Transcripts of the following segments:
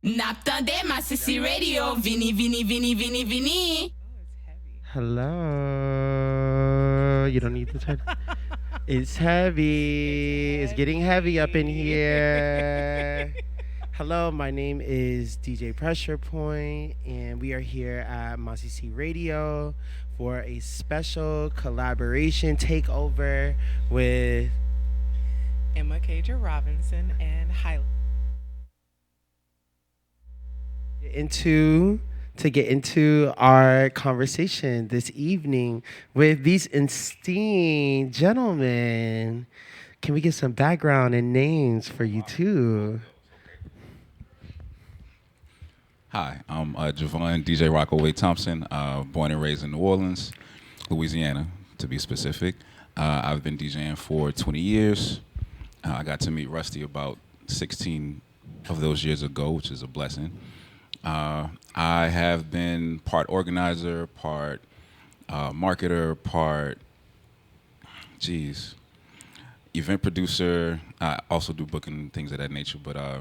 N'attendez Masisi Radio, vini, vini, vini, vini, vini. Hello. You don't need to turn. It's heavy. It's getting heavy up in here. Hello, my name is DJ Pressure Point, and we are here at Masisi Radio for a special collaboration takeover with Cager Robinson and Highlander. To get into our conversation this evening with these esteemed gentlemen. Can we get some background and names for you too? Hi, I'm Javon DJ Rockaway Thompson, born and raised in New Orleans, Louisiana, to be specific. I've been DJing for 20 years. I got to meet Rusty about 16 of those years ago, which is a blessing. I have been part organizer, part marketer, part, event producer. I also do booking, things of that nature, but I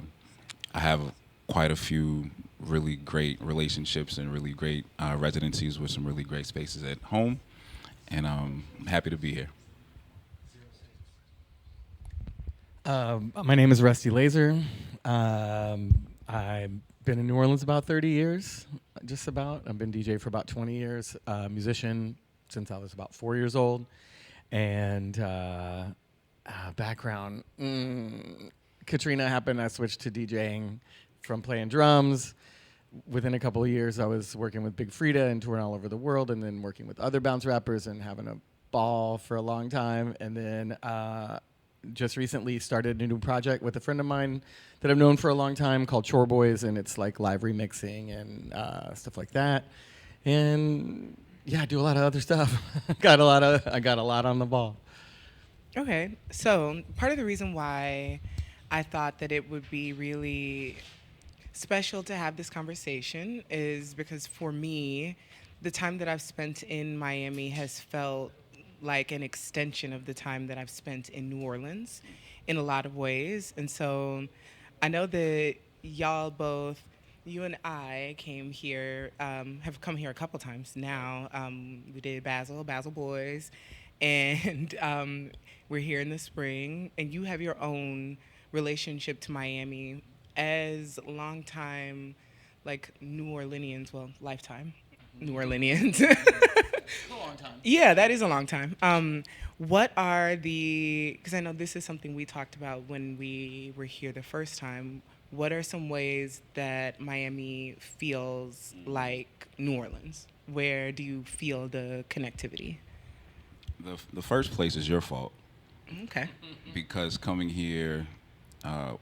have quite a few really great relationships and really great residencies with some really great spaces at home, and I'm happy to be here. My name is Rusty Lazer. I've been in New Orleans about 30 years, just about. I've been DJ for about 20 years, musician since I was about 4 years old. And background, Katrina happened, I switched to DJing from playing drums. Within a couple of years, I was working with Big Frida and touring all over the world, and then working with other bounce rappers and having a ball for a long time. And then just recently started a new project with a friend of mine that I've known for a long time called Chore Boys, and it's like live remixing and stuff like that. And yeah, I do a lot of other stuff. I got a lot on the ball. Okay, so part of the reason why I thought that it would be really special to have this conversation is because for me, the time that I've spent in Miami has felt like an extension of the time that I've spent in New Orleans in a lot of ways. And so I know that y'all both, you and I came here, have come here a couple times now. We did Basil Boys, and we're here in the spring. And you have your own relationship to Miami as longtime, like New Orleanians, well, lifetime New Orleanians. A long time. Yeah, that is a long time. What are because I know this is something we talked about when we were here the first time. What are some ways that Miami feels like New Orleans? Where do you feel the connectivity? The first place is your fault. Okay. Because coming here,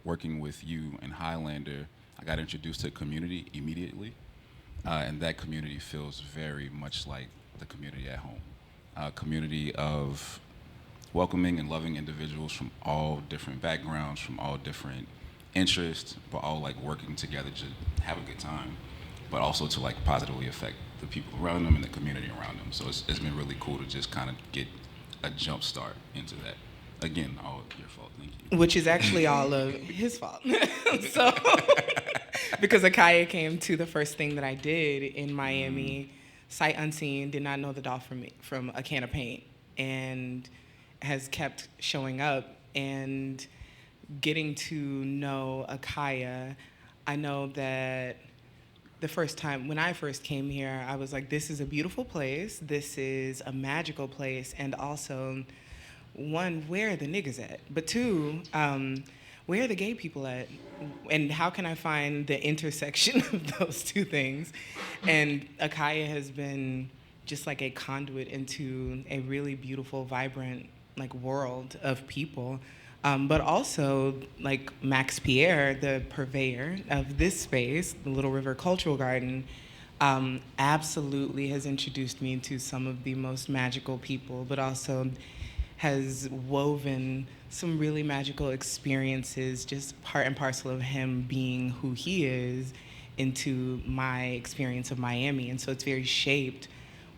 working with you and Highlander, I got introduced to community immediately. And that community feels very much like the community at home. A community of welcoming and loving individuals from all different backgrounds, from all different interests, but all like working together to have a good time, but also to like positively affect the people around them and the community around them. So it's been really cool to just kind of get a jump start into that. Again, all your fault, thank you. Which is actually all of his fault. So, because Akaya came to the first thing that I did in Miami, sight unseen, did not know the doll from a can of paint, and has kept showing up and getting to know Akaya. I know that the first time, when I first came here, I was like, this is a beautiful place, this is a magical place, and also, one, where are the niggas at? But two, where are the gay people at? And how can I find the intersection of those two things? And Akaya has been just like a conduit into a really beautiful, vibrant, like world of people. But also, like Max Pierre, the purveyor of this space, the Little River Cultural Garden, absolutely has introduced me to some of the most magical people, but also has woven some really magical experiences, just part and parcel of him being who he is, into my experience of Miami. And so it's very shaped,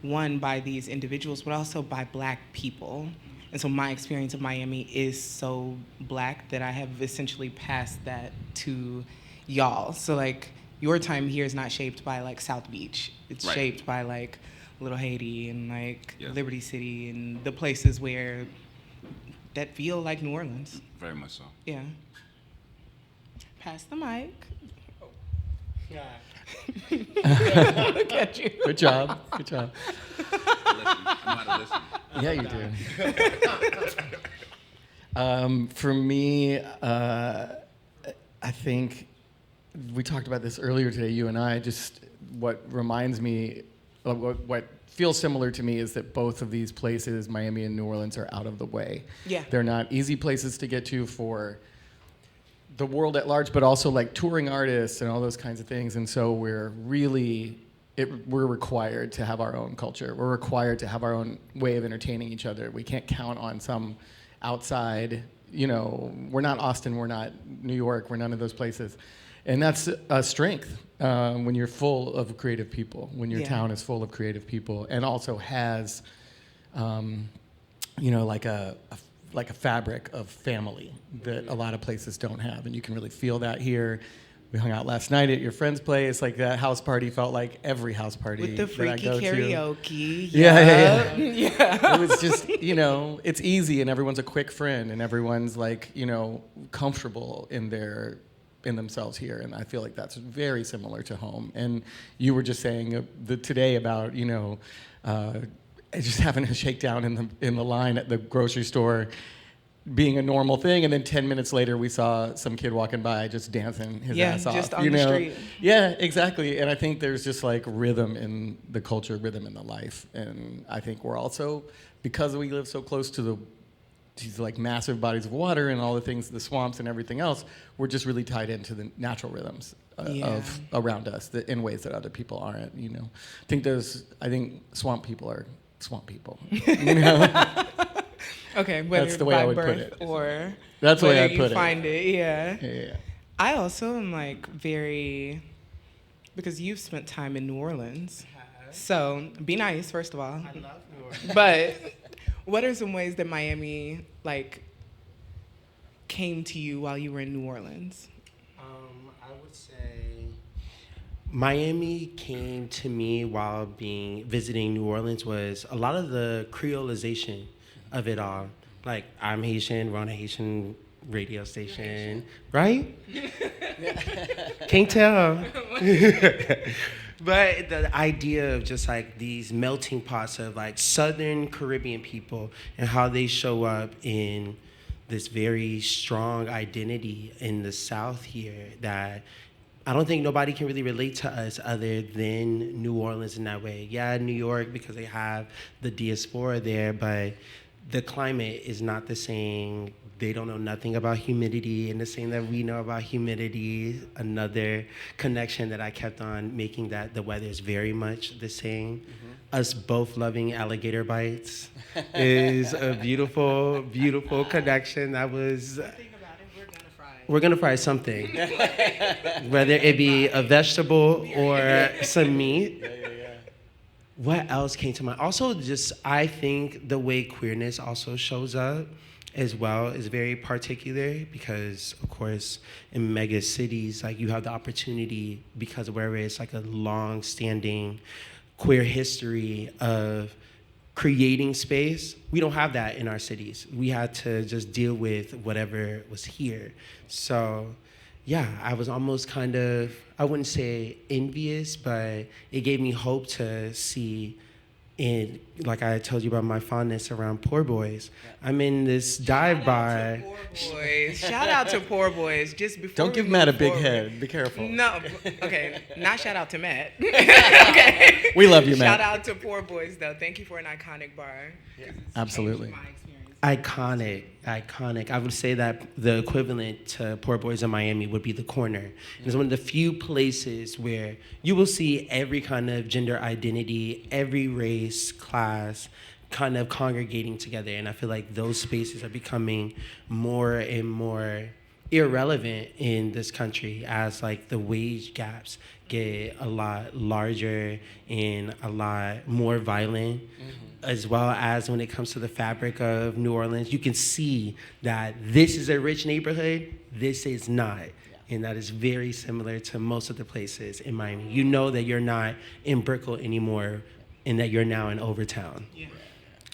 one, by these individuals, but also by Black people. And so my experience of Miami is so Black that I have essentially passed that to y'all. So like your time here is not shaped by like South Beach. It's Right. shaped by like Little Haiti and like Yes. Liberty City and the places where that feel like New Orleans. Very much so. Yeah. Pass the mic. Look at you. Good job. Good job. Listen, I'm not a listener. Yeah, you do. For me, I think we talked about this earlier today, you and I. Just what reminds me, what feels similar to me is that both of these places, Miami and New Orleans, are out of the way. Yeah. They're not easy places to get to for the world at large, but also like touring artists and all those kinds of things. And so we're required to have our own culture. We're required to have our own way of entertaining each other. We can't count on some outside, we're not Austin, we're not New York, we're none of those places. And that's a strength when you're full of creative people, when your town is full of creative people, and also has, like a fabric of family that a lot of places don't have. And you can really feel that here. We hung out last night at your friend's place. Like that house party felt like every house party With the that I freaky go to. karaoke. Yeah. Yeah. It was just, it's easy and everyone's a quick friend and everyone's like, comfortable in themselves here. And I feel like that's very similar to home. And you were just saying today about, just having a shakedown in the line at the grocery store being a normal thing, and then 10 minutes later we saw some kid walking by just dancing his ass off. Just on the street. Yeah, exactly. And I think there's just like rhythm in the culture, rhythm in the life. And I think we're also, because we live so close to these like massive bodies of water and all the things, the swamps and everything else, we're just really tied into the natural rhythms of around us in ways that other people aren't. I think swamp people are swamp people. Okay, whether That's the way by I would birth put it. or That's the way whether I'd you put it. find it. Yeah. Yeah. I also am like because you've spent time in New Orleans. So be nice, first of all. I love New Orleans. But what are some ways that Miami like came to you while you were in New Orleans? I would say Miami came to me while visiting New Orleans was a lot of the creolization of it all. Like, I'm Haitian, we're on a Haitian radio station, right? Can't tell. But the idea of just like these melting pots of like Southern Caribbean people and how they show up in this very strong identity in the South here that I don't think nobody can really relate to us other than New Orleans in that way. Yeah, New York because they have the diaspora there, but the climate is not the same. They don't know nothing about humidity, and the same that we know about humidity. Another connection that I kept on making that the weather is very much the same. Mm-hmm. Us both loving alligator bites is a beautiful, beautiful connection. That was. We're gonna fry something, whether it be a vegetable or some meat. What else came to mind? Also, just I think the way queerness also shows up as well is very particular because, of course, in mega cities, like you have the opportunity because of wherever it's like a long-standing queer history of creating space. We don't have that in our cities. We had to just deal with whatever was here. So, yeah, I was almost kind of, I wouldn't say envious, but it gave me hope to see in, like I told you about my fondness around Poor Boys. I'm in this dive bar. Shout out to Poor Boys. Just before Don't give Matt a big head. Be careful. No, okay. Not shout out to Matt. Okay. We love you, Matt. Shout out to Poor Boys, though. Thank you for an iconic bar. Yeah. Absolutely. Iconic. I would say that the equivalent to Poor Boys in Miami would be the Corner. It's one of the few places where you will see every kind of gender identity, every race, class, kind of congregating together. And I feel like those spaces are becoming more and more irrelevant in this country as like the wage gaps get a lot larger and a lot more violent. As well as when it comes to the fabric of New Orleans, you can see that this is a rich neighborhood, this is not. And that is very similar to most of the places in Miami. You know that you're not in Brickell anymore and that you're now in Overtown. Yeah.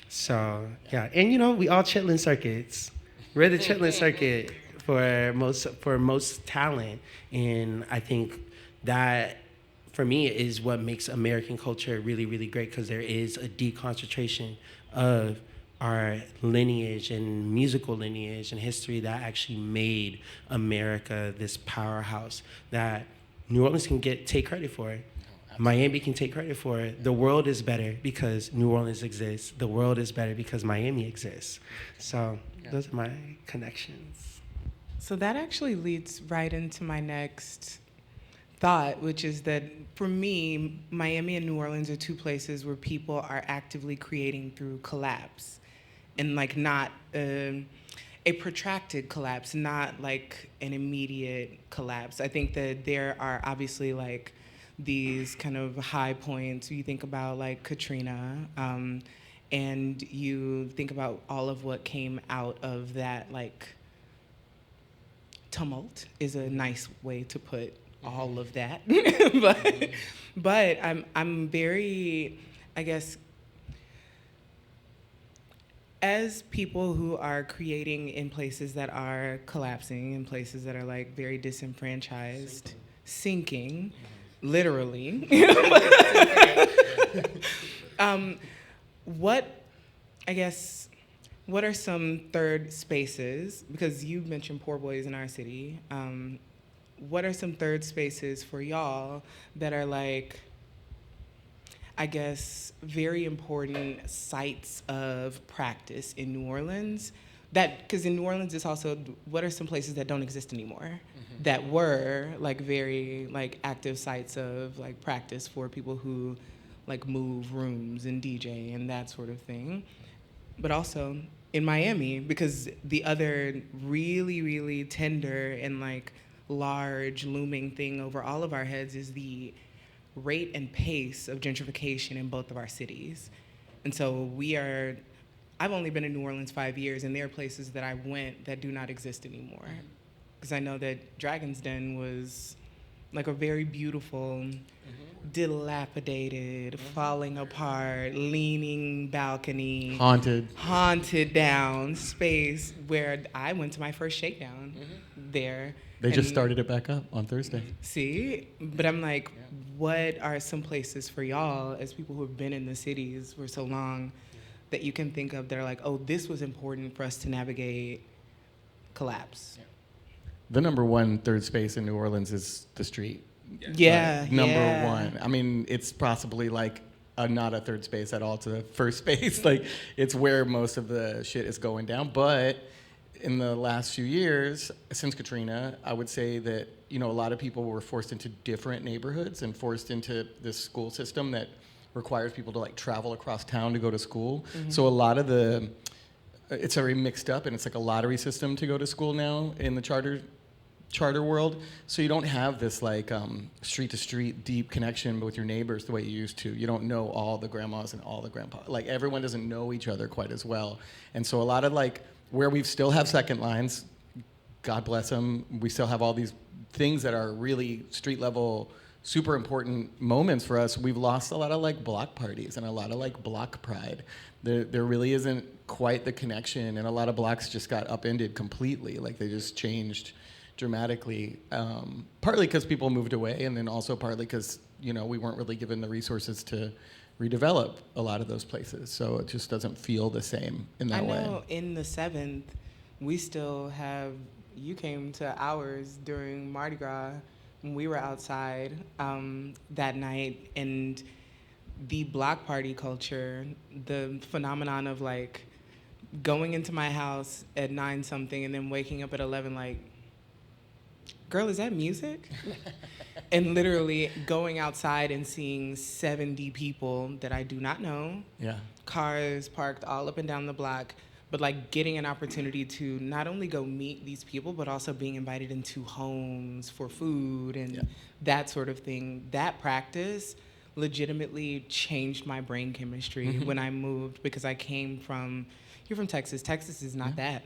So, yeah. And, you know, we all Chitlin circuits. We're the Chitlin circuit for most talent. And I think that, for me, is what makes American culture really, really great, because there is a deconcentration of our lineage and musical lineage and history that actually made America this powerhouse that New Orleans can take credit for. Miami can take credit for it. The world is better because New Orleans exists. The world is better because Miami exists. So those are my connections. So that actually leads right into my next thought, which is that for me, Miami and New Orleans are two places where people are actively creating through collapse, and like not a protracted collapse, not like an immediate collapse. I think that there are obviously like these kind of high points. You think about like Katrina, and you think about all of what came out of that, like tumult is a nice way to put all of that. but I'm very, I guess, as people who are creating in places that are collapsing, in places that are like very disenfranchised, sinking literally. What are some third spaces, because you mentioned Poor Boys in our city, what are some third spaces for y'all that are like, I guess, very important sites of practice in New Orleans? Because in New Orleans, it's also, what are some places that don't exist anymore that were like very like active sites of like practice for people who like move rooms and DJ and that sort of thing? But also in Miami, because the other really, really tender and like large looming thing over all of our heads is the rate and pace of gentrification in both of our cities. And so I've only been in New Orleans 5 years, and there are places that I went that do not exist anymore. Because I know that Dragon's Den was like a very beautiful, dilapidated, falling apart, leaning balcony, haunted down space where I went to my first shakedown there. They just started it back up on Thursday. See? But I'm like, what are some places for y'all as people who have been in the cities for so long that you can think of that are like, oh, this was important for us to navigate collapse? The number one third space in New Orleans is the street. Yeah. Number one. I mean, it's possibly like not a third space at all to the first space. Like, it's where most of the shit is going down. But in the last few years, since Katrina, I would say that, you know, a lot of people were forced into different neighborhoods and forced into this school system that requires people to like travel across town to go to school. So a lot of it's very mixed up, and it's like a lottery system to go to school now in the charter world. So you don't have this like street to street deep connection with your neighbors the way you used to. You don't know all the grandmas and all the grandpas. Like, everyone doesn't know each other quite as well. And so a lot of like where we still have second lines, God bless them, we still have all these things that are really street level, super important moments for us. We've lost a lot of like block parties and a lot of like block pride. There really isn't quite the connection, and a lot of blocks just got upended completely. Like, they just changed dramatically, partly because people moved away, and then also partly because, you know, we weren't really given the resources to redevelop a lot of those places. So it just doesn't feel the same in that way. I know in the 7th, we still have, you came to ours during Mardi Gras when we were outside that night, and the block party culture, the phenomenon of like going into my house at 9 something and then waking up at 11 like, girl, is that music? And literally going outside and seeing 70 people that I do not know. Yeah. Cars parked all up and down the block, but like getting an opportunity to not only go meet these people, but also being invited into homes for food and that sort of thing. That practice legitimately changed my brain chemistry when I moved, because I came from, you're from Texas. Texas is not that.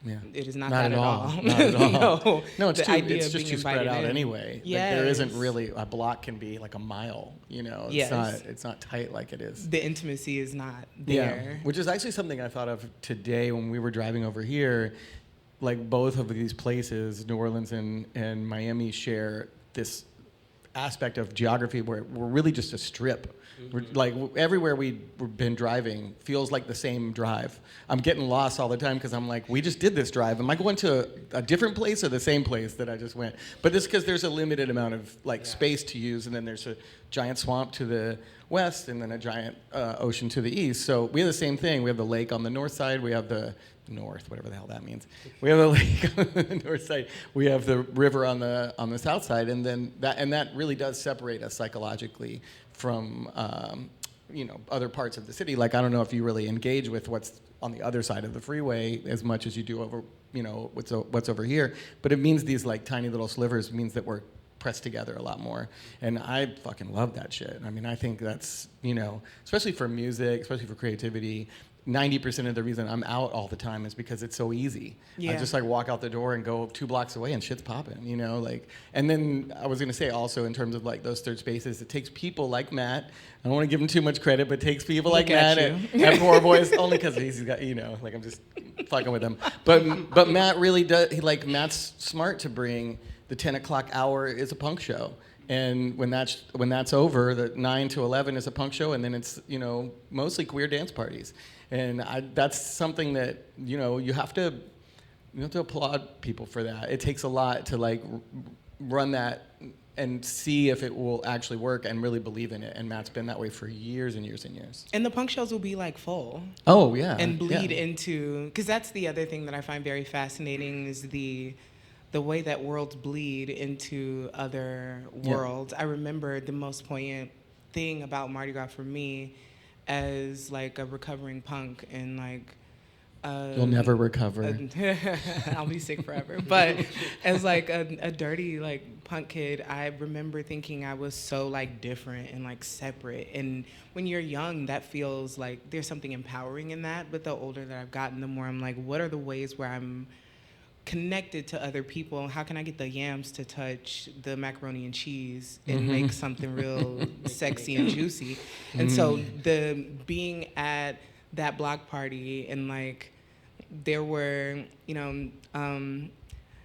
Yeah. It is not Not that at at all. all. Not at all. No, It's the too, idea it's of just being too spread invited out in. anyway. Yes. Like, there isn't really, a block can be like a mile, you know. It's Yes. it's not tight like it is. The intimacy is not Yeah, there. which is actually something I thought of today when we were driving over here. Like, both of these places, New Orleans and Miami, share this aspect of geography where we're really just a strip. We're, like, everywhere we've been driving feels like the same drive. I'm getting lost all the time because I'm like, we just did this drive. Am I going to a different place or the same place that I just went? But it's because there's a limited amount of space to use, and then there's a giant swamp to the west and then a giant ocean to the east. So we have the same thing. We have the lake on the north side. We have the north, whatever the hell that means. We have the lake on the north side. We have the river on the south side, and then that really does separate us psychologically from other parts of the city. Like, I don't know if you really engage with what's on the other side of the freeway as much as you do over what's over here, but it means these like tiny little slivers means that we're pressed together a lot more, and I fucking love that shit. I mean, I think that's, especially for music, especially for creativity, 90% of the reason I'm out all the time is because it's so easy. Yeah. I just like walk out the door and go 2 blocks away and shit's popping, like. And then I was gonna say also in terms of like those third spaces, it takes people like Matt. I don't want to give him too much credit, but it takes people like Matt at Poor Boys, only because he's got, like, I'm just fucking with him. But Matt really does. Matt's smart to bring the 10 o'clock hour is a punk show. And when that's over, the 9 to 11 is a punk show, and then it's mostly queer dance parties, and that's something that you have to applaud people for that. It takes a lot to like run that and see if it will actually work and really believe in it. And Matt's been that way for years and years and years. And the punk shows will be like full. Oh yeah. And bleed into, because that's the other thing that I find very fascinating is the way that worlds bleed into other worlds. I remember the most poignant thing about Mardi Gras for me as like a recovering punk and like you'll never recover. I'll be sick forever. But as like a dirty like punk kid, I remember thinking I was so like different and like separate. And when you're young, that feels like there's something empowering in that. But the older that I've gotten, the more I'm like, what are the ways where I'm connected to other people? How can I get the yams to touch the macaroni and cheese and make something real sexy and juicy? And so the being at that block party and like there were men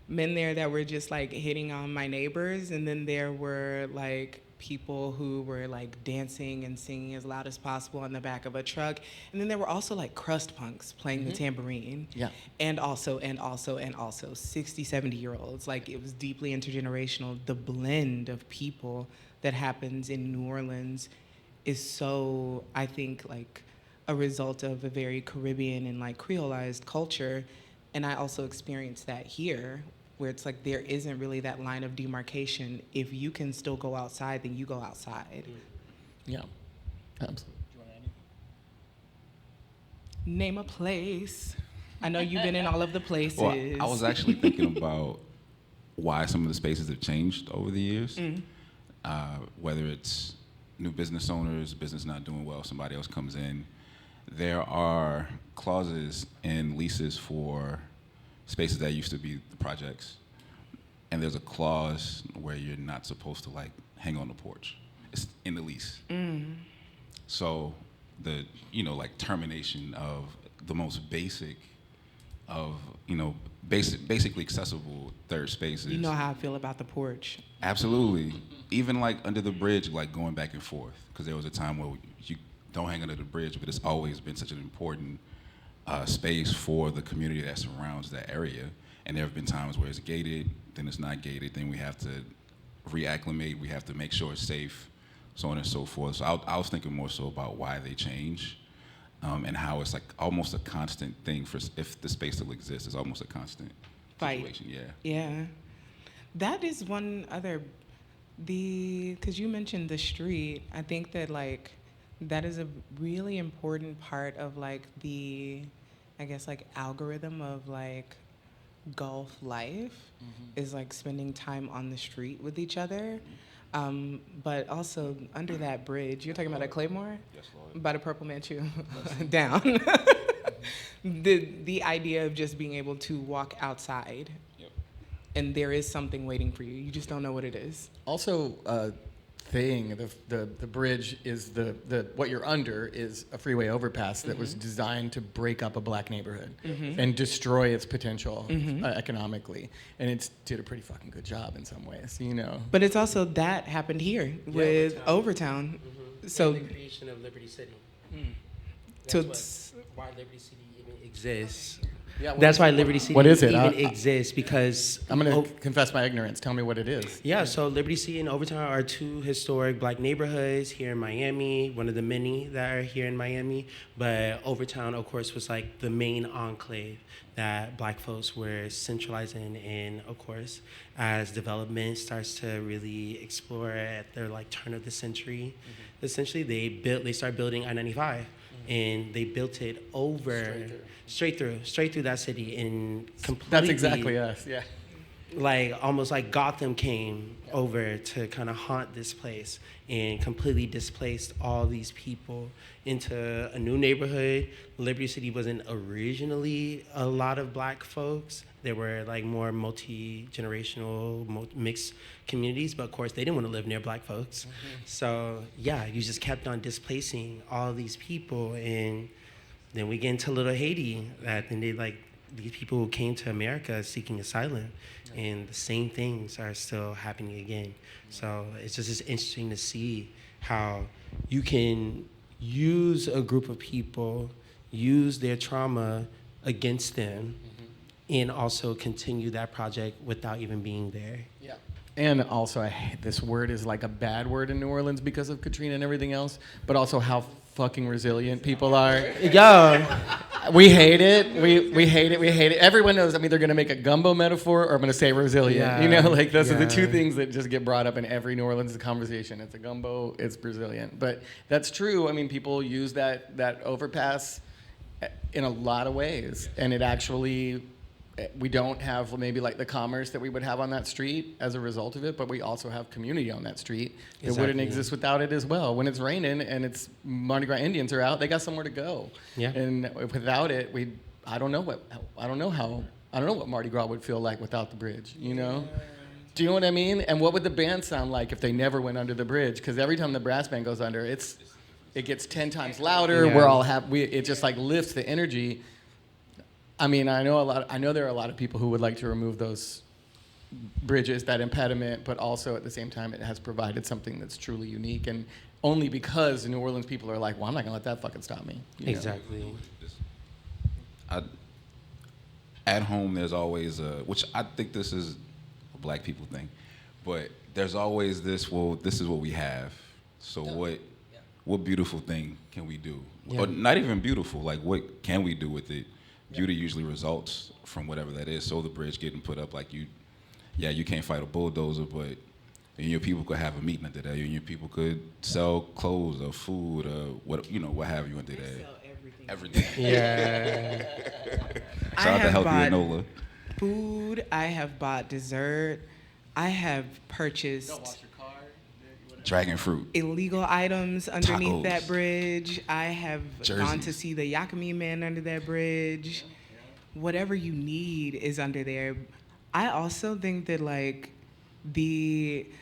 there that were just like hitting on my neighbors, and then there were like people who were like dancing and singing as loud as possible on the back of a truck. And then there were also like crust punks playing the tambourine. Yeah. And also 60, 70-year-olds. Like, it was deeply intergenerational. The blend of people that happens in New Orleans is so, I think, like a result of a very Caribbean and like Creolized culture. And I also experienced that here, where it's like there isn't really that line of demarcation. If you can still go outside, then you go outside. Yeah, absolutely. Do you want to add anything? Name a place. I know you've been in all of the places. Well, I was actually thinking about why some of the spaces have changed over the years. Whether it's new business owners, business not doing well, somebody else comes in. There are clauses in leases for spaces that used to be the projects, and there's a clause where you're not supposed to like hang on the porch. It's in the lease. So the like termination of the most basic of basically accessible third spaces. You know how I feel about the porch. Absolutely. Even like under the bridge, like going back and forth, because there was a time where you don't hang under the bridge, but it's always been such an important space for the community that surrounds that area. And there have been times where it's gated, then it's not gated, then we have to reacclimate, we have to make sure it's safe, so on and so forth. So I was thinking more so about why they change, and how it's like almost a constant thing for, if the space still exists, it's almost a constant situation. Yeah. That is one other, because you mentioned the street, I think that like, that is a really important part of like the, I guess like algorithm of like Gulf life is like spending time on the street with each other. But also under that bridge, you're talking about at Claymore? Yes, Lord. By the Purple Manchu? Down. the idea of just being able to walk outside, Yep. and there is something waiting for you. You just don't know what it is. Also, the bridge is the what you're under is a freeway overpass that was designed to break up a black neighborhood and destroy its potential economically, and it's did a pretty fucking good job in some ways, you know. But it's also that happened here with Overtown. So And the creation of Liberty City. So That's why Liberty City even exists. Yeah, That's why Liberty City what is it? even exists, because I'm gonna confess my ignorance. Tell me what it is. yeah, so Liberty City and Overtown are two historic black neighborhoods here in Miami, one of the many that are here in Miami. But Overtown, of course, was like the main enclave that black folks were centralizing in, of course, as development starts to really explore at their like turn of the century. Essentially, they started building I-95, and they built it over straight through that city, and completely. That's exactly us. Yeah. Like almost like Gotham came over to kind of haunt this place and completely displaced all these people into a new neighborhood. Liberty City wasn't originally a lot of black folks. There were like more multi-generational, mixed communities, but of course they didn't want to live near black folks. So yeah, you just kept on displacing all these people, and then we get into Little Haiti. Then they like these people who came to America seeking asylum, and the same things are still happening again. So it's just interesting to see how you can use a group of people, use their trauma against them, and also continue that project without even being there. Yeah. And also, I hate this word is like a bad word in New Orleans because of Katrina and everything else, but also how fucking resilient people are. Yeah. We hate it. We hate it. We hate it. Everyone knows I'm either going to make a gumbo metaphor or I'm going to say resilient. Yeah. You know, like those are the two Yeah. things that just get brought up in every New Orleans conversation. It's a gumbo, it's Brazilian. But that's true. I mean, people use that overpass in a lot of ways. And it actually, we don't have maybe like the commerce that we would have on that street as a result of it, but we also have community on that street that wouldn't Exactly. exist without it as well. When it's raining and it's Mardi Gras Indians are out, they got somewhere to go. Yeah. And without it, I don't know what Mardi Gras would feel like without the bridge, you know? Do you know what I mean? And what would the band sound like if they never went under the bridge? Because every time the brass band goes under, it gets 10 times louder. Yeah. We're all happy. It just like lifts the energy. I mean, I know there are a lot of people who would like to remove those bridges, that impediment, but also at the same time, it has provided something that's truly unique, and only because New Orleans people are like, well, I'm not gonna let that fucking stop me. You know? Exactly. At home, there's always which I think this is a black people thing, but there's always this, well, this is what we have, so what beautiful thing can we do? Yeah. Or not even beautiful, like what can we do with it? Beauty usually results from whatever that is. So the bridge getting put up, like you can't fight a bulldozer, but you and your people could have a meeting under that. You and your people could sell clothes or food or what have you under that. Everything. Yeah. Shout out to Healthy Enola. Food. I have bought dessert. I have purchased Dragon fruit. illegal items underneath Tacos. that bridge. I have gone to Jerseys. see the Yakami Man under that bridge. Whatever you need is under there. I also think that like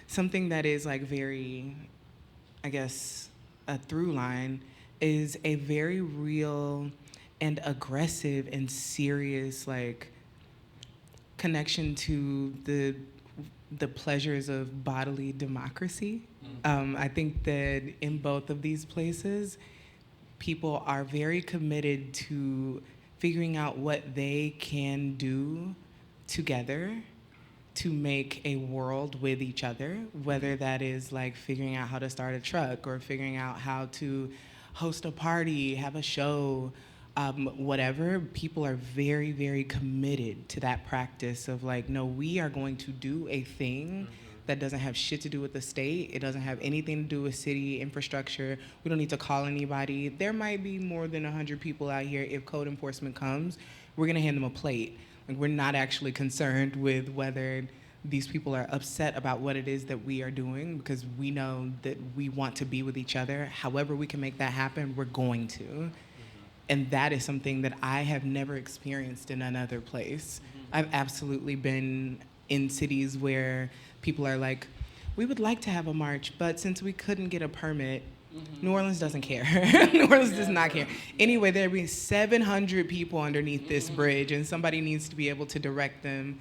something that is like very, I guess, a through line is a very real and aggressive and serious like connection to the pleasures of bodily democracy. I think that in both of these places, people are very committed to figuring out what they can do together to make a world with each other, whether that is like figuring out how to start a truck or figuring out how to host a party, have a show, whatever. People are very, very committed to that practice of like, no, we are going to do a thing that doesn't have shit to do with the state. It doesn't have anything to do with city infrastructure. We don't need to call anybody. There might be more than 100 people out here. If code enforcement comes, we're gonna hand them a plate. Like, we're not actually concerned with whether these people are upset about what it is that we are doing, because we know that we want to be with each other. However we can make that happen, we're going to. And that is something that I have never experienced in another place. I've absolutely been in cities where people are like, we would like to have a march, but since we couldn't get a permit, New Orleans doesn't care. New Orleans does not care. Anyway, there be 700 people underneath this bridge, and somebody needs to be able to direct them.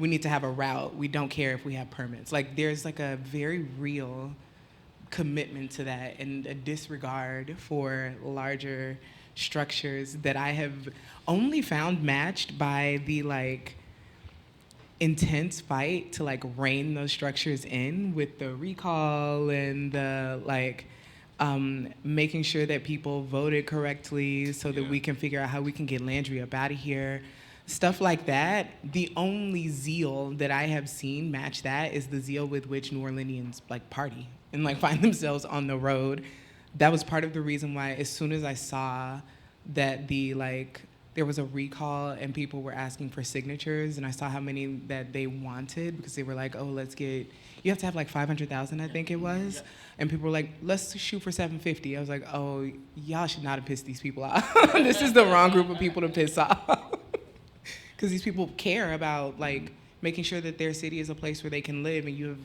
We need to have a route. We don't care if we have permits. Like, there's like a very real commitment to that and a disregard for larger structures that I have only found matched by the like intense fight to like rein those structures in with the recall and the like making sure that people voted correctly so that we can figure out how we can get Landry up out of here. Stuff like that. The only zeal that I have seen match that is the zeal with which New Orleanians like party and like find themselves on the road. That was part of the reason why as soon as I saw that there was a recall and people were asking for signatures and I saw how many that they wanted because they were like, oh, you have to have like 500,000, I think it was. And people were like, let's shoot for 750. I was like, oh, y'all should not have pissed these people off. This is the wrong group of people to piss off. Because these people care about like making sure that their city is a place where they can live and you have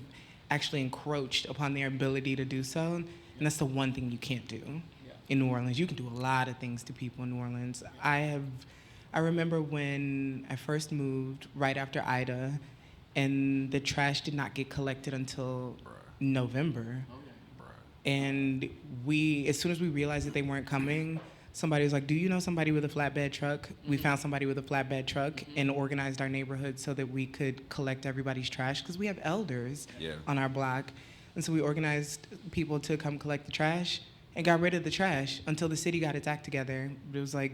actually encroached upon their ability to do so. And that's the one thing you can't do in New Orleans. You can do a lot of things to people in New Orleans. I remember when I first moved right after Ida and the trash did not get collected until November. And as soon as we realized that they weren't coming, somebody was like, do you know somebody with a flatbed truck? We found somebody with a flatbed truck and organized our neighborhood so that we could collect everybody's trash because we have elders on our block. And so we organized people to come collect the trash and got rid of the trash until the city got its act together. It was like,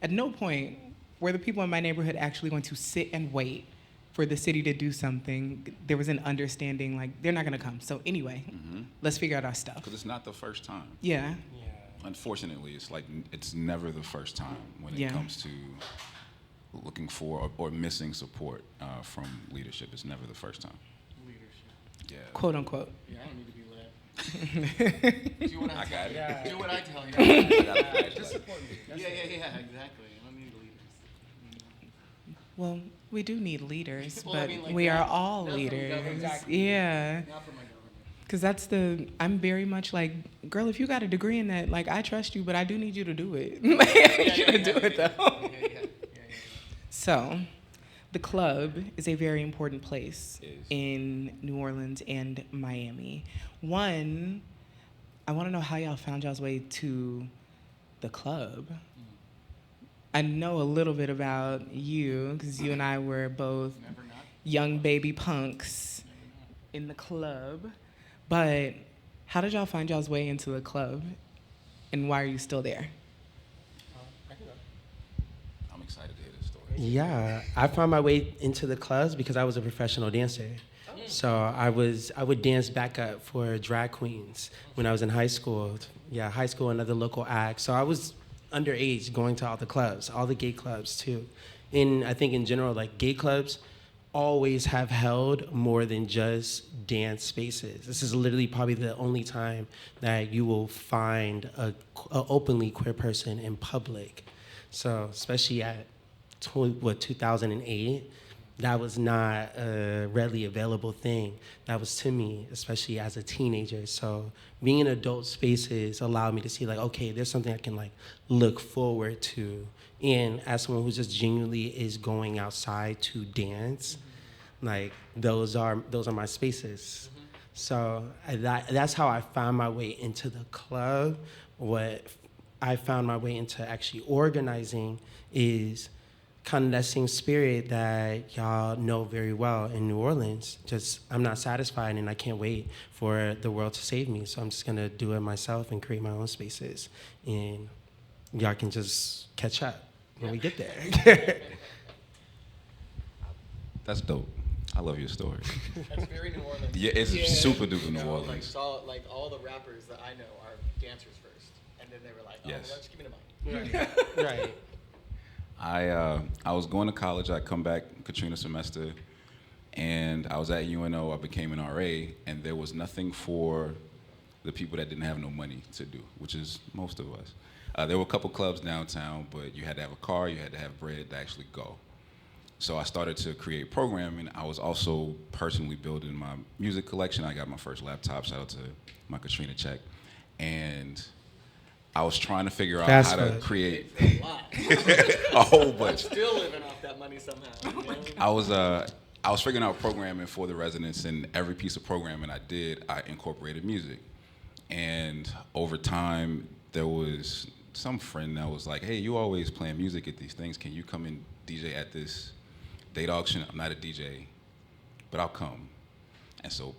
at no point were the people in my neighborhood actually going to sit and wait for the city to do something. There was an understanding, like, they're not gonna come. So anyway, let's figure out our stuff. Because it's not the first time. Yeah. Unfortunately, it's like, it's never the first time when it comes to looking for or missing support from leadership. It's never the first time. Leadership. Yeah. Quote unquote. Yeah, I don't need to be led. Do what I got it. Yeah. Do what I tell you. Just support me. Yeah, exactly. I don't need leaders. Well, we do need leaders, Well, but I mean, like we that- are all that's from leaders. government. Exactly. Yeah. Not for my government. Because I'm very much like, girl, if you got a degree in that, like, I trust you, but I do need you to do it. I need you to do it, though. Yeah. So, the club is a very important place It is. in New Orleans and Miami. One, I want to know how y'all found y'all's way to the club. I know a little bit about you, because you and I were both Never not. young baby punks in the club. But how did y'all find y'all's way into the club, and why are you still there? I'm excited to hear this story. Yeah, I found my way into the clubs because I was a professional dancer. So I would dance backup for drag queens when I was in high school. Yeah, high school and other local acts. So I was underage going to all the clubs, all the gay clubs too. And I think in general, like gay clubs always have held more than just dance spaces. This is literally probably the only time that you will find a openly queer person in public. So especially at 2008, that was not a readily available thing. That was to me, especially as a teenager. So being in adult spaces allowed me to see like, okay, there's something I can like look forward to. And as someone who just genuinely is going outside to dance, like those are my spaces. So that's how I found my way into the club. What I found my way into actually organizing is kind of that same spirit that y'all know very well in New Orleans. Just, I'm not satisfied and I can't wait for the world to save me. So I'm just gonna do it myself and create my own spaces. And y'all can just catch up when we get there. That's dope. I love your story. That's very New Orleans. Yeah, it's super duper You New know, like, Orleans. saw, like all the rappers that I know are dancers first, and then they were like, oh, Yes. well, just keep it in mind. Right. I was going to college. I come back Katrina semester, and I was at UNO. I became an RA, and there was nothing for the people that didn't have no money to do, which is most of us. There were a couple clubs downtown, but you had to have a car, you had to have bread to actually go. So I started to create programming. I was also personally building my music collection. I got my first laptop, shout out to my Katrina check. And I was trying to figure out how to create a whole bunch. Still living off that money somehow. I was figuring out programming for the residents, and every piece of programming I did, I incorporated music. And over time, there was some friend that was like, hey, you always playing music at these things. Can you come and DJ at this date auction? I'm not a DJ, but I'll come. And so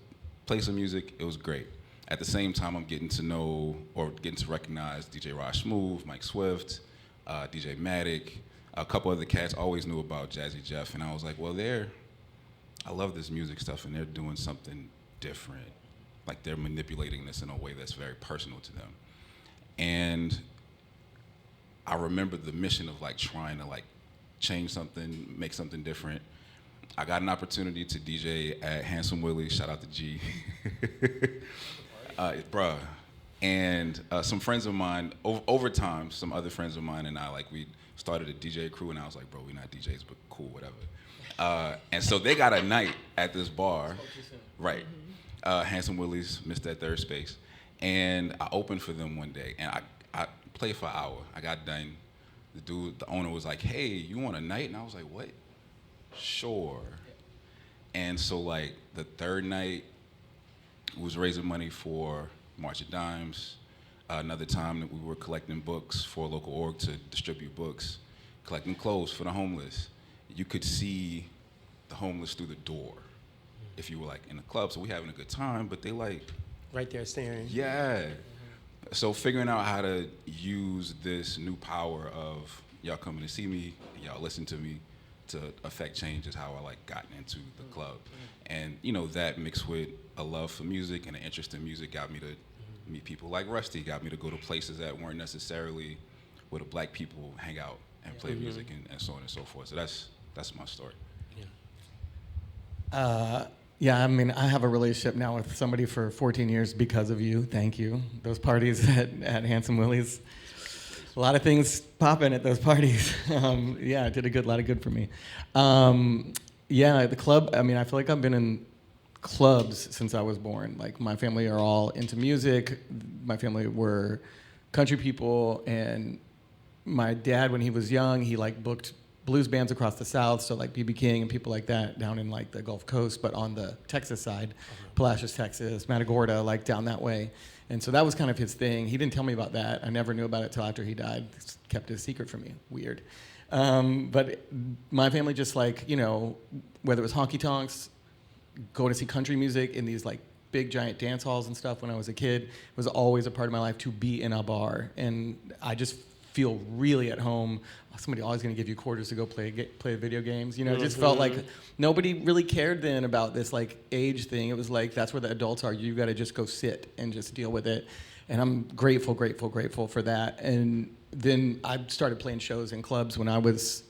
play some music. It was great. At the same time, I'm getting to know or getting to recognize DJ Rod Smooth, Mike Swift, DJ Matic, a couple other cats. Always knew about Jazzy Jeff. And I was like, well, I love this music stuff, and they're doing something different. Like, they're manipulating this in a way that's very personal to them. And I remember the mission of like trying to like change something, make something different. I got an opportunity to DJ at Handsome Willie's, shout out to G. Bruh. And some friends of mine, over time, some other friends of mine and I, like, we started a DJ crew, and I was like, bro, we're not DJs, but cool, whatever. And so they got a night at this bar, right? Handsome Willie's, missed that third space. And I opened for them one day, and I played for an hour. I got done. The owner was like, hey, you want a night? And I was like, what? Sure. And so, like, the third night was raising money for March of Dimes. Another time that we were collecting books for a local org to distribute books, collecting clothes for the homeless. You could see the homeless through the door if you were, like, in the club. So we having a good time, but they, like... Right there staring. Yeah. So figuring out how to use this new power of y'all coming to see me, y'all listen to me, to affect change is how I like gotten into the club. And you know, that mixed with a love for music and an interest in music got me to meet people like Rusty, got me to go to places that weren't necessarily where the black people hang out and play music and so on and so forth. So that's my story. Yeah, I mean, I have a relationship now with somebody for 14 years because of you. Thank you. Those parties at Handsome Willie's, a lot of things popping at those parties. Yeah, it did a lot of good for me. Yeah, the club, I mean, I feel like I've been in clubs since I was born. Like, my family are all into music. My family were country people, and my dad, when he was young, he like booked blues bands across the South, so like B.B. King and people like that down in like the Gulf Coast, but on the Texas side, Palacios, Texas, Matagorda, like down that way. And so that was kind of his thing. He didn't tell me about that. I never knew about it till after he died. Kept it a secret from me. Weird. But my family just like, you know, whether it was honky tonks, go to see country music in these like big giant dance halls and stuff when I was a kid, it was always a part of my life to be in a bar. And I just feel really at home. Somebody always going to give you quarters to go play video games. You know, it just felt like nobody really cared then about this like age thing. It was like, that's where the adults are. You got to just go sit and just deal with it. And I'm grateful for that. And then I started playing shows in clubs when I was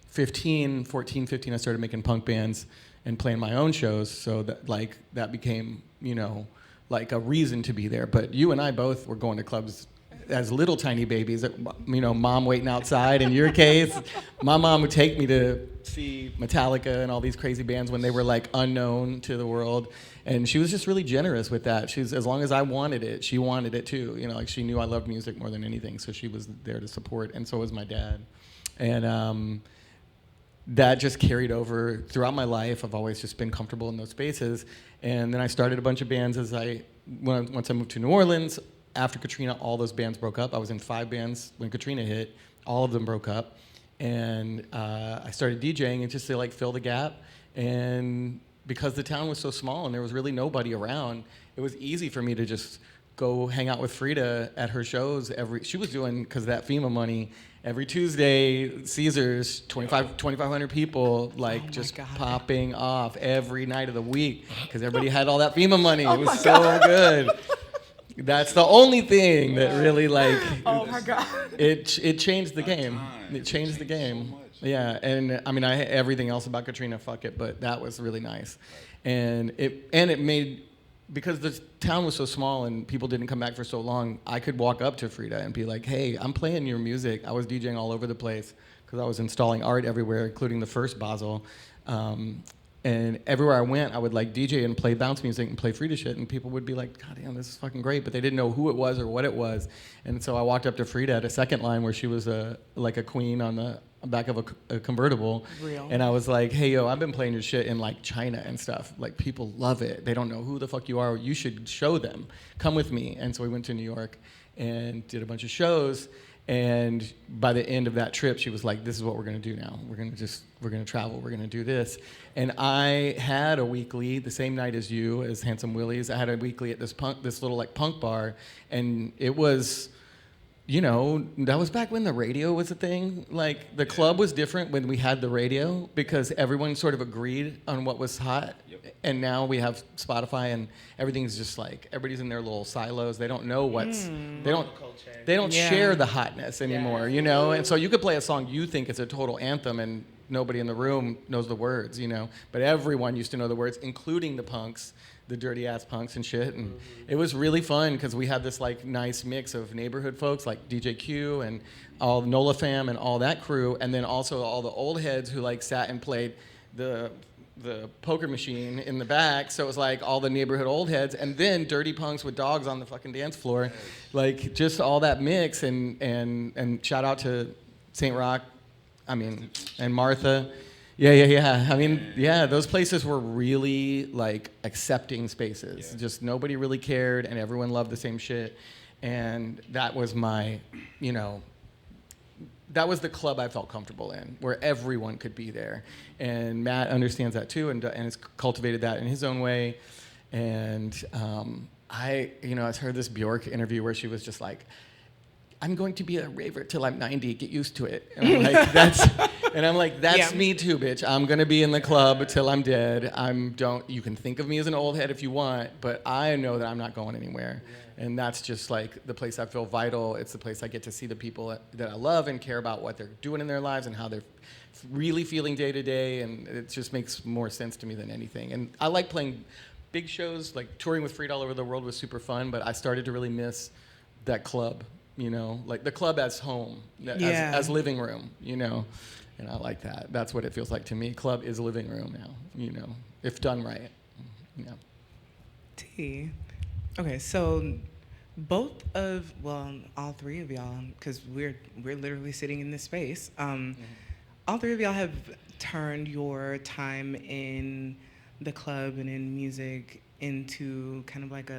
14, 15. I started making punk bands and playing my own shows. So that became, you know, like a reason to be there. But you and I both were going to clubs as little tiny babies, you know, mom waiting outside. In your case, my mom would take me to see Metallica and all these crazy bands when they were like unknown to the world. And she was just really generous with that. She's, as long as I wanted it, she wanted it too. You know, like she knew I loved music more than anything, so she was there to support, and so was my dad. And that just carried over throughout my life. I've always just been comfortable in those spaces. And then I started a bunch of bands once I moved to New Orleans. After Katrina, all those bands broke up. I was in 5 bands when Katrina hit. All of them broke up. And I started DJing and just to like fill the gap. And because the town was so small and there was really nobody around, it was easy for me to just go hang out with Frida at her shows. She was doing, because of that FEMA money, every Tuesday, Caesars, 2,500 people, like just popping off every night of the week because everybody had all that FEMA money. It was so good. That's the only thing that really like. Oh my God! It changed the game. It changed the game. Yeah, and I mean, everything else about Katrina, fuck it, but that was really nice, and it made because the town was so small and people didn't come back for so long, I could walk up to Frida and be like, hey, I'm playing your music. I was DJing all over the place because I was installing art everywhere, including the first Basel. And everywhere I went, I would like DJ and play bounce music and play Frida shit, and people would be like, God damn, this is fucking great, but they didn't know who it was or what it was. And so I walked up to Frida at a second line where she was like a queen on the back of a convertible. Real. And I was like, hey, yo, I've been playing your shit in like China and stuff. Like, people love it. They don't know who the fuck you are. You should show them. Come with me. And so we went to New York and did a bunch of shows. And by the end of that trip, she was like, this is what we're going to do now. We're going to travel. We're going to do this. And I had a weekly, the same night as you, as Handsome Willie's. I had a weekly at this little like punk bar. And it was, you know, that was back when the radio was a thing. Like, the club was different when we had the radio because everyone sort of agreed on what was hot. Yep. And now we have Spotify and everything's just like, everybody's in their little silos. They don't know what's, they don't share the hotness anymore, you know? And so you could play a song you think is a total anthem and nobody in the room knows the words, you know? But everyone used to know the words, including the punks, the dirty ass punks and shit. And it was really fun because we had this like nice mix of neighborhood folks like DJ Q and all NOLA fam and all that crew. And then also all the old heads who like sat and played the poker machine in the back. So it was like all the neighborhood old heads and then dirty punks with dogs on the fucking dance floor. Like, just all that mix. And shout out to St. Rock, and Martha. Yeah. I mean, yeah, those places were really like accepting spaces. Yeah. Just nobody really cared and everyone loved the same shit. And that was my, you know, that was the club I felt comfortable in, where everyone could be there. And Matt understands that too and has cultivated that in his own way. And I heard this Bjork interview where she was just like, I'm going to be a raver till I'm 90, get used to it. And I'm like, that's me too, bitch. I'm gonna be in the club till I'm dead. You can think of me as an old head if you want, but I know that I'm not going anywhere. Yeah. And that's just like the place I feel vital. It's the place I get to see the people that I love and care about what they're doing in their lives and how they're really feeling day to day. And it just makes more sense to me than anything. And I like playing big shows, like touring with Frida all over the world was super fun, but I started to really miss that club. You know, like the club as home, as living room, you know, and I like that. That's what it feels like to me. Club is living room now, you know, if done right, you know. T. Okay, so all three of y'all, because we're literally sitting in this space. All three of y'all have turned your time in the club and in music into kind of like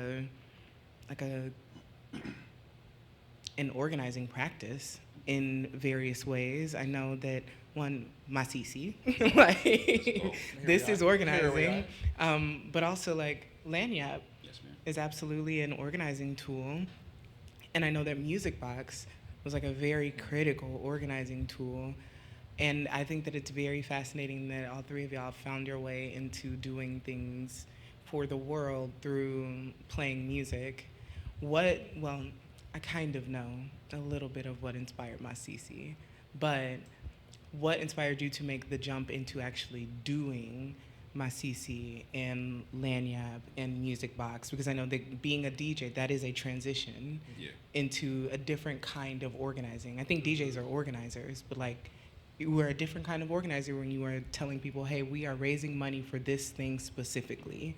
an organizing practice in various ways. I know that Masisi, this is organizing, but also like Lanyap is absolutely an organizing tool. And I know that Music Box was like a very critical organizing tool. And I think that it's very fascinating that all three of y'all found your way into doing things for the world through playing music. I kind of know a little bit of what inspired Masisi, but what inspired you to make the jump into actually doing Masisi and Lanyap and Music Box? Because I know that being a DJ, that is a transition into a different kind of organizing. I think DJs are organizers, but like, you were a different kind of organizer when you were telling people, hey, we are raising money for this thing specifically.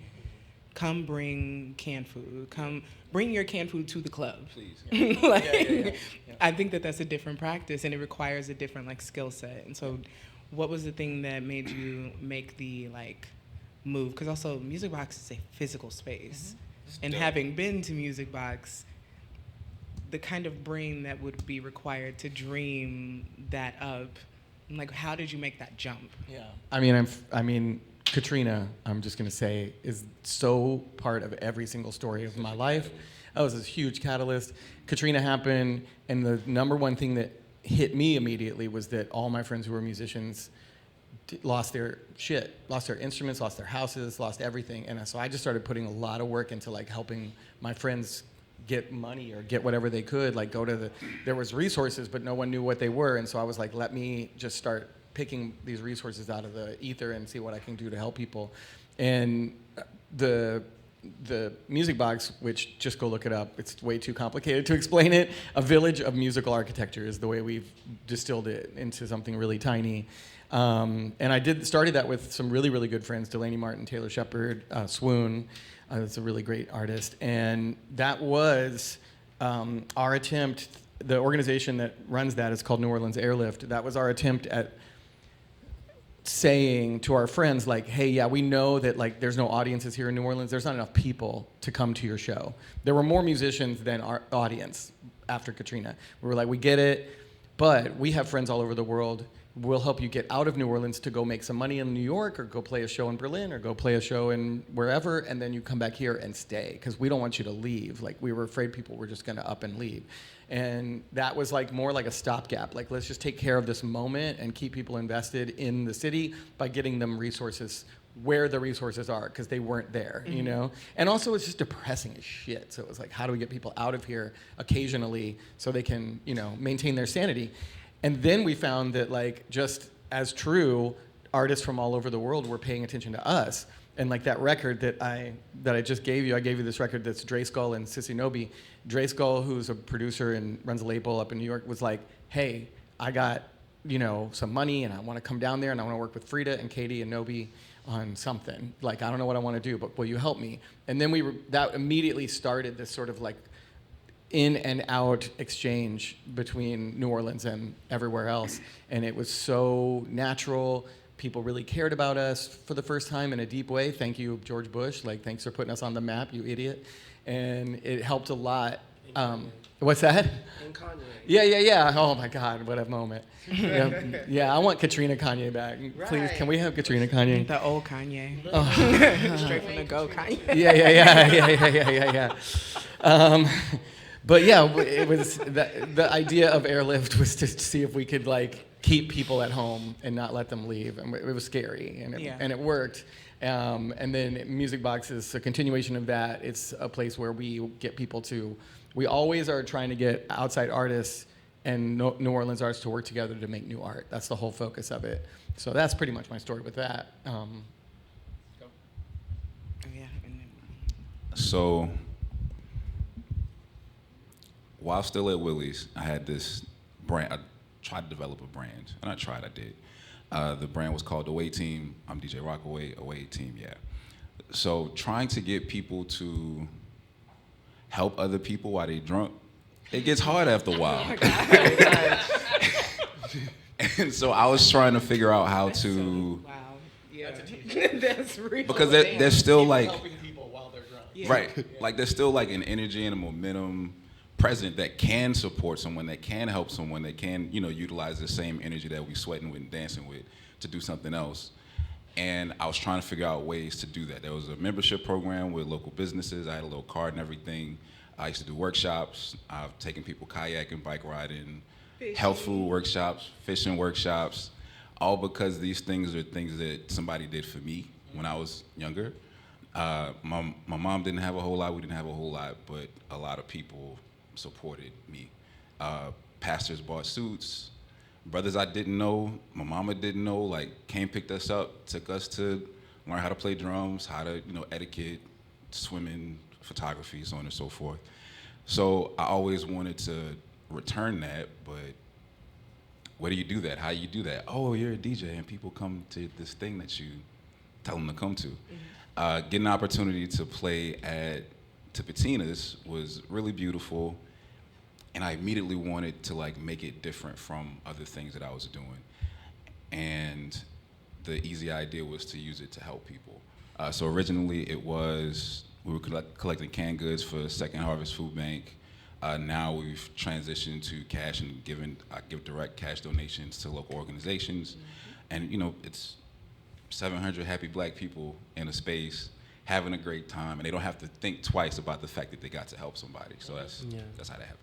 Come bring canned food. Come bring your canned food to the club. Please. Yeah. I think that that's a different practice and it requires a different like skill set. And so what was the thing that made you make the like move? Because also Music Box is a physical space. Mm-hmm. And having been to Music Box, the kind of brain that would be required to dream that up, like how did you make that jump? Yeah. I mean, Katrina, I'm just going to say, is so part of every single story of my life. That was a huge catalyst. Katrina happened, and the number one thing that hit me immediately was that all my friends who were musicians lost their shit, lost their instruments, lost their houses, lost everything. And so I just started putting a lot of work into like helping my friends get money or get whatever they could, like there was resources, but no one knew what they were. And so I was like, let me just start picking these resources out of the ether and see what I can do to help people. And the Music Box, which just go look it up. It's way too complicated to explain it. A village of musical architecture is the way we've distilled it into something really tiny. And I started that with some really, really good friends, Delaney Martin, Taylor Shepard, Swoon. That's a really great artist. And that was our attempt. The organization that runs that is called New Orleans Airlift. That was our attempt at saying to our friends, like, hey, yeah, we know that like there's no audiences here in New Orleans. There's not enough people to come to your show. There were more musicians than our audience after Katrina. We were like, we get it, but we have friends all over the world. We'll help you get out of New Orleans to go make some money in New York, or go play a show in Berlin, or go play a show in wherever, and then you come back here and stay, because we don't want you to leave. Like, we were afraid people were just gonna up and leave. And that was like more like a stopgap. Like, let's just take care of this moment and keep people invested in the city by getting them resources where the resources are, because they weren't there, you know? And also it's just depressing as shit. So it was like, how do we get people out of here occasionally so they can, you know, maintain their sanity? And then we found that, like, just as true, artists from all over the world were paying attention to us. And like that record that I just gave you, I gave you this record that's Dre Skull and Sissy Nobi. Dre Skull, who's a producer and runs a label up in New York, was like, hey, I got, you know, some money and I want to come down there and I want to work with Frida and Katie and Nobi on something. Like, I don't know what I want to do, but will you help me? And then that immediately started this sort of like in and out exchange between New Orleans and everywhere else. And it was so natural. People really cared about us for the first time in a deep way. Thank you, George Bush. Like, thanks for putting us on the map, you idiot. And it helped a lot. What's that? And Kanye. Yeah. Oh my God, what a moment. Yeah, I want Katrina Kanye back. Please, Right. Can we have Katrina Kanye? The old Kanye. Oh. Straight from the go Kanye. Yeah. But yeah, it was the idea of Airlift was to see if we could like keep people at home and not let them leave, and it was scary, and it worked. And then Music Box is a continuation of that. It's a place where we get people to. We always are trying to get outside artists and New Orleans artists to work together to make new art. That's the whole focus of it. So that's pretty much my story with that. So, while still at Willie's, I had this brand. I tried to develop a brand. And I did. The brand was called Away Team. I'm DJ Rockaway, Away Team, yeah. So, trying to get people to help other people while they drunk, it gets hard after a while. And so I was trying to figure out how to... Wow. Yeah. That's real. Because there's still like... helping people while they're drunk. Yeah. Right. Like, there's still like an energy and a momentum present that can support someone, that can help someone, that can, you know, utilize the same energy that we sweating with and dancing with to do something else. And I was trying to figure out ways to do that. There was a membership program with local businesses. I had a little card and everything. I used to do workshops. I've taken people kayaking, bike riding, health food workshops, fishing workshops, all because these things are things that somebody did for me when I was younger. My mom didn't have a whole lot, we didn't have a whole lot, but a lot of people supported me. Pastors bought suits. Brothers I didn't know, my mama didn't know, like, came, picked us up, took us to learn how to play drums, how to, you know, etiquette, swimming, photography, so on and so forth. So I always wanted to return that, but where do you do that? How do you do that? Oh, you're a DJ and people come to this thing that you tell them to come to. Getting an opportunity to play at Tipitina's was really beautiful, and I immediately wanted to like make it different from other things that I was doing. And the easy idea was to use it to help people. So originally it was, we were collecting canned goods for Second Harvest Food Bank. Now we've transitioned to cash and I give direct cash donations to local organizations. And you know, it's 700 happy black people in a space having a great time, and they don't have to think twice about the fact that they got to help somebody. So that's how that happened.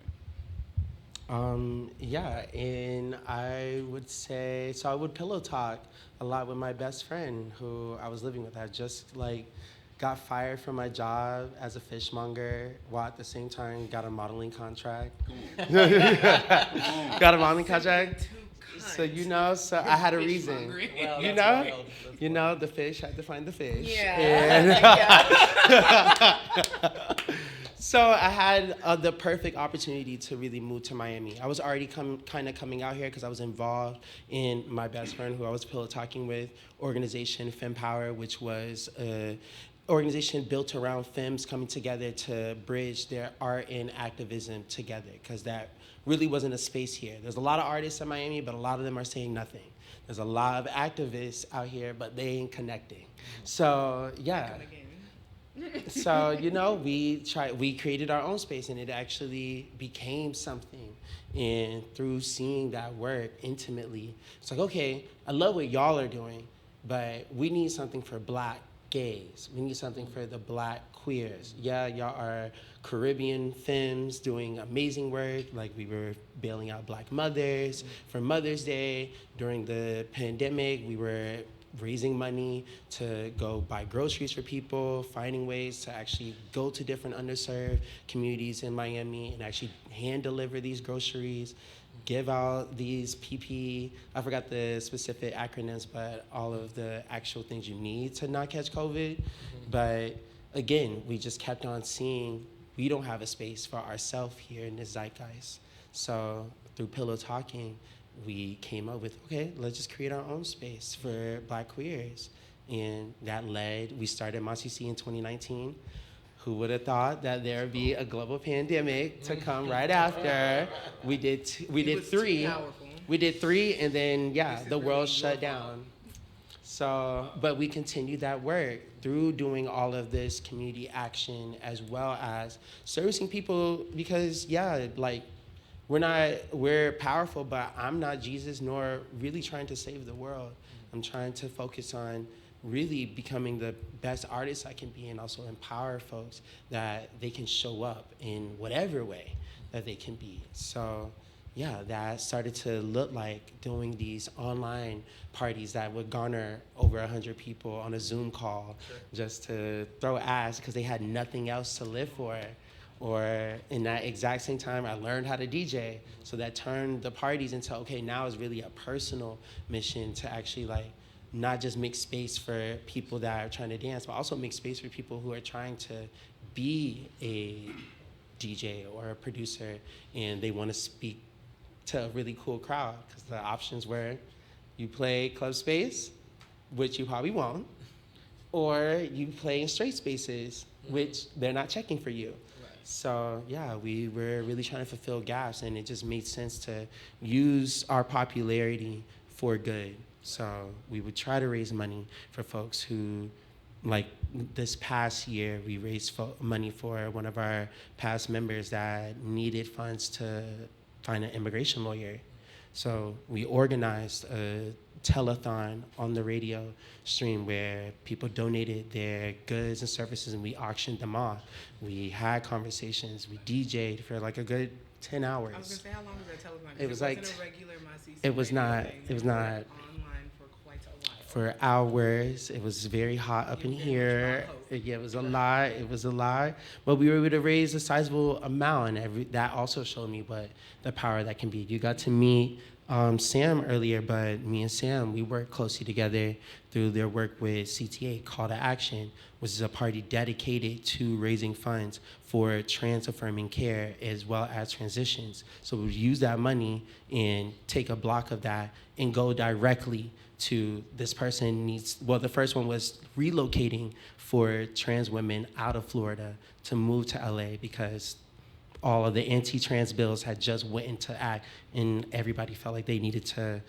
Yeah, and I would say, so I would pillow talk a lot with my best friend who I was living with. I just like got fired from my job as a fishmonger while at the same time got a modeling contract. Got a modeling contract. So so I had a reason. Well, You that's know, wild. the fish had to find the fish. Yeah. So I had the perfect opportunity to really move to Miami. I was already kind of coming out here because I was involved in my best friend who I was pillow talking with, organization FemPower, which was a organization built around femmes coming together to bridge their art and activism together, because that really wasn't a space here. There's a lot of artists in Miami, but a lot of them are saying nothing. There's a lot of activists out here, but they ain't connecting. So yeah. So we created our own space, and it actually became something. And through seeing that work intimately, it's like, okay, I love what y'all are doing, but we need something for Black gays. We need something for the Black queers. Yeah, y'all are Caribbean femmes doing amazing work. Like, we were bailing out Black mothers for Mother's Day. During the pandemic, we were raising money to go buy groceries for people, finding ways to actually go to different underserved communities in Miami and actually hand deliver these groceries, give out these PP, I forgot the specific acronyms, but all of the actual things you need to not catch COVID. But again, we just kept on seeing we don't have a space for ourselves here in this zeitgeist. So through Pillow Talking, we came up with, okay, let's just create our own space for Black queers. And that we started Masisi in 2019. Who would have thought that there would be a global pandemic to come right after? We did three. We did three, and then, the world shut down. So, but we continued that work through doing all of this community action, as well as servicing people, because, we're powerful, but I'm not Jesus, nor really trying to save the world. I'm trying to focus on really becoming the best artist I can be, and also empower folks that they can show up in whatever way that they can be. So that started to look like doing these online parties that would garner over 100 people on a Zoom call, just to throw ass because they had nothing else to live for. Or in that exact same time, I learned how to DJ. So that turned the parties into, okay, now it's really a personal mission to actually not just make space for people that are trying to dance, but also make space for people who are trying to be a DJ or a producer, and they want to speak to a really cool crowd, because the options were you play club space, which you probably won't, or you play in straight spaces, which they're not checking for you. So we were really trying to fulfill gaps, and it just made sense to use our popularity for good. So we would try to raise money for folks who, like this past year, we raised money for one of our past members that needed funds to find an immigration lawyer. So we organized a telethon on the radio stream where people donated their goods and services, and we auctioned them off. We had conversations. We DJ'd for a good 10 hours. I was gonna say, how long was that telethon? It was wasn't a regular Masisi. It was not. It was not. Online for quite a while. For hours. It was very hot up in here. It was a lot. It was a lot. But we were able to raise a sizable amount, and that also showed me what the power that can be. You got to meet Sam earlier, but me and Sam, we work closely together through their work with CTA, Call to Action, which is a party dedicated to raising funds for trans-affirming care as well as transitions. So we use that money and take a block of that and go directly to this person the first one was relocating for trans women out of Florida to move to LA, because all of the anti-trans bills had just went into act, and everybody felt like they needed to,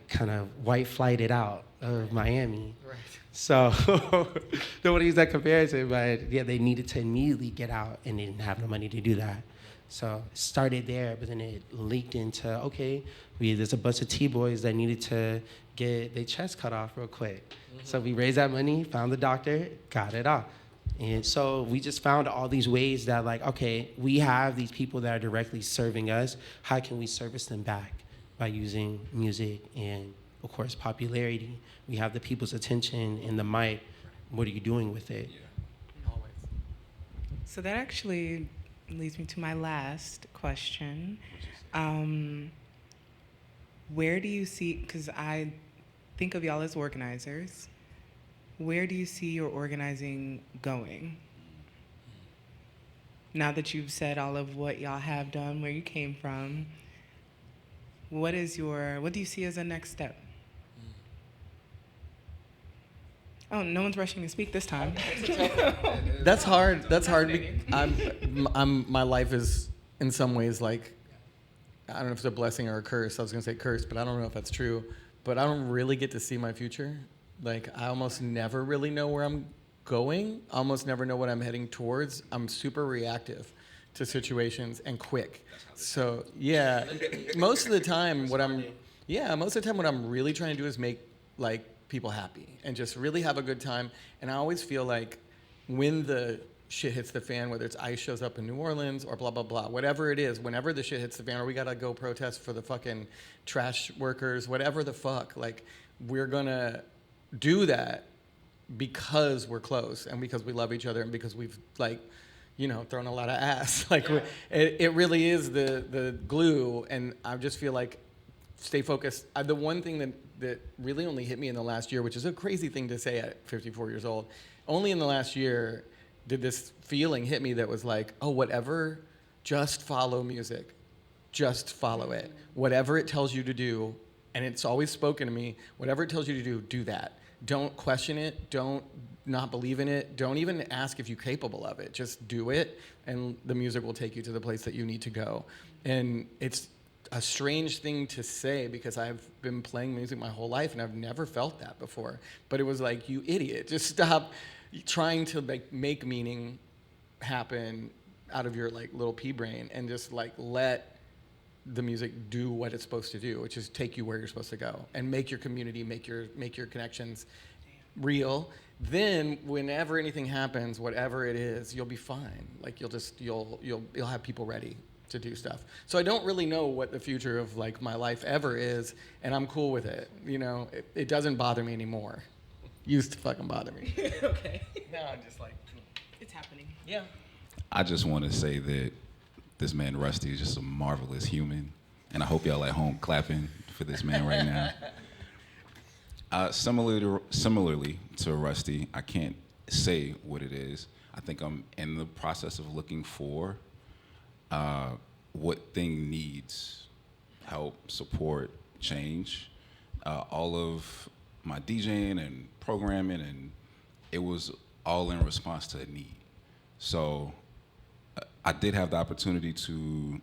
kind of white flight it out of Miami. Right. So don't want to use that comparison, but they needed to immediately get out, and they didn't have the money to do that. So it started there, but then it leaked into, okay, there's a bunch of T-boys that needed to get their chest cut off real quick. So we raised that money, found the doctor, got it off. And so we just found all these ways that, okay, we have these people that are directly serving us. How can we service them back? By using music and, of course, popularity. We have the people's attention and the mic. What are you doing with it? Yeah, always. So that actually leads me to my last question. where do you see, because I think of y'all as organizers, where do you see your organizing going? Now that you've said all of what y'all have done, where you came from, what do you see as a next step? Oh, no one's rushing to speak this time. That's hard. That's hard. My life is in some ways like, I don't know if it's a blessing or a curse. I was gonna say curse, but I don't know if that's true. But I don't really get to see my future. Like, I almost never really know where I'm going. I almost never know what I'm heading towards. I'm super reactive to situations and quick. So yeah, most of the time what I'm really trying to do is make like people happy and just really have a good time. And I always feel like when the shit hits the fan, whether it's ICE shows up in New Orleans or blah, blah, blah, whatever it is, whenever the shit hits the fan, or we gotta go protest for the fucking trash workers, whatever the fuck, like, we're gonna do that because we're close and because we love each other and because we've, like, you know, thrown a lot of ass. Like, yeah. It really is the glue, and I just feel like stay focused. The one thing that really only hit me in the last year, which is a crazy thing to say at 54 years old, only in the last year did this feeling hit me that was like, oh, whatever, just follow music. Just follow it. Whatever it tells you to do, and it's always spoken to me, whatever it tells you to do that. Don't question it. Don't not believe in it. Don't even ask if you're capable of it. Just do it, and the music will take you to the place that you need to go. And it's a strange thing to say because I've been playing music my whole life, and I've never felt that before. But it was like, you idiot, just stop trying to like make meaning happen out of your like little pea brain and just like let the music do what it's supposed to do, which is take you where you're supposed to go and make your community, make your connections real. Then whenever anything happens, whatever it is, you'll be fine. Like you'll have people ready to do stuff. So I don't really know what the future of like my life ever is, and I'm cool with it. You know, it doesn't bother me anymore. Used to fucking bother me. Okay. Now I'm just like, It's happening. yeah. I just want to say that this man Rusty is just a marvelous human, and I hope y'all at home clapping for this man right now. Similarly to Rusty, I can't say what it is. I think I'm in the process of looking for what thing needs help, support, change. All of my DJing and programming, and it was all in response to a need. So I did have the opportunity to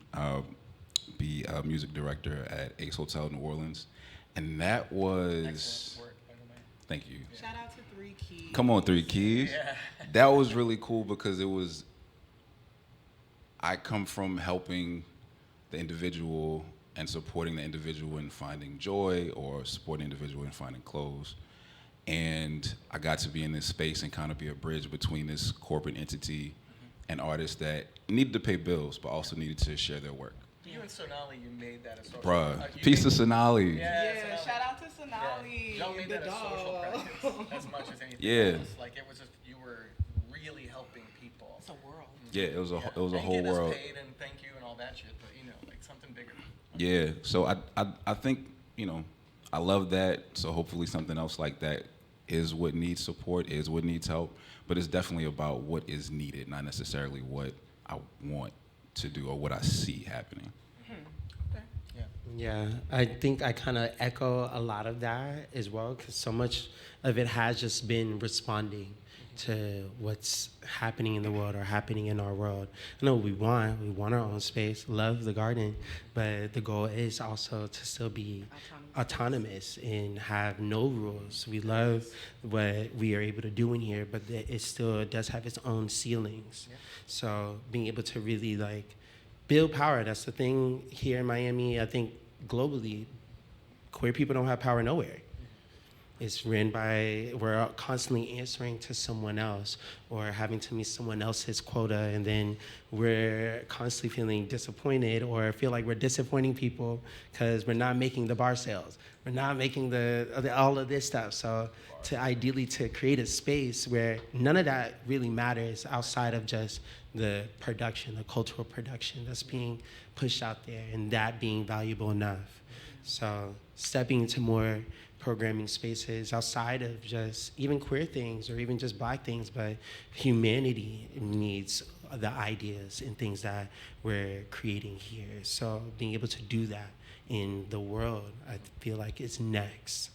be a music director at Ace Hotel New Orleans, and that was Excellent work, by the way. Thank you. Shout out to 3 Keys. Come on, 3 Keys. Yeah. That was really cool because I come from helping the individual and supporting the individual in finding joy or supporting the individual in finding clothes. And I got to be in this space and kind of be a bridge between this corporate entity and artists that needed to pay bills, but also needed to share their work. You and Sonali, you made that a social Bruh, peace to Sonali. Yeah, Sonali. shout out to Sonali. Y'all made the that a social dog. practice as much as anything Yeah. else. Like, it was just, you were really helping people. It's a world. Yeah, it was a And whole get us world. paid and thank you and all that shit, but you know, like something bigger. Yeah, so I think, you know, I love that. So hopefully something else like that is what needs support, is what needs help. But it's definitely about what is needed, not necessarily what I want to do or what I see happening. Okay. Yeah. Yeah, I think I kind of echo a lot of that as well, because so much of it has just been responding to what's happening in the world or happening in our world. I know we want our own space, love the garden, but the goal is also to still be autonomous and have no rules. We love what we are able to do in here, but it still does have its own ceilings. Yeah. So being able to really like build power, that's the thing here in Miami. I think globally, queer people don't have power nowhere. It's ran by, we're constantly answering to someone else or having to meet someone else's quota, and then we're constantly feeling disappointed or feel like we're disappointing people because we're not making the bar sales. We're not making all of this stuff. So ideally to create a space where none of that really matters outside of just the production, the cultural production that's being pushed out there, and that being valuable enough. So stepping into more programming spaces outside of just even queer things or even just Black things, but humanity needs the ideas and things that we're creating here. So being able to do that in the world, I feel like is next.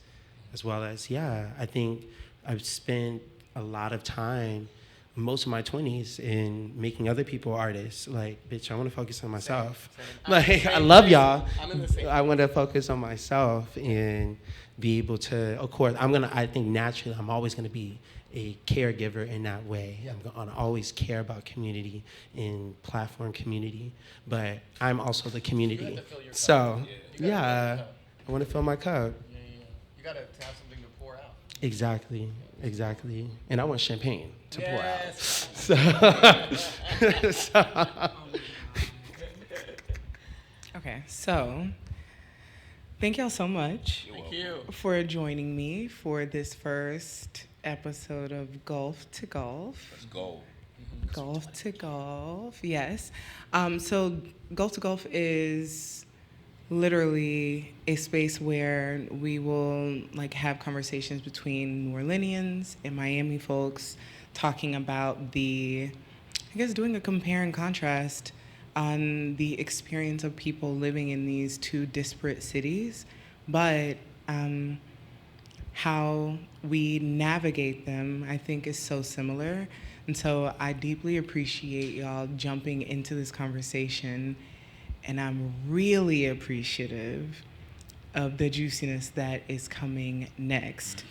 As well as, I think I've spent a lot of time, most of my 20s, in making other people artists. Like, bitch, I want to focus on myself. Same. Like, I love y'all. I'm in the same. I want to focus on myself and be able to, of course, I think naturally, I'm always going to be a caregiver in that way. I'm going to always care about community and platform community, but I'm also the community. You have to fill your cup. So, You gotta fill your cup. I want to fill my cup. Yeah. You gotta have something to pour out. Exactly. And I want champagne to pour out. Yes. Okay, so thank y'all so much Thank you. for joining me for this first episode of Golf to Golf. Let's go. Golf to Golf, yes. So Golf to Golf is literally a space where we will have conversations between New Orleanians and Miami folks talking about doing a compare and contrast on the experience of people living in these two disparate cities, but how we navigate them, I think, is so similar. And so I deeply appreciate y'all jumping into this conversation, and I'm really appreciative of the juiciness that is coming next.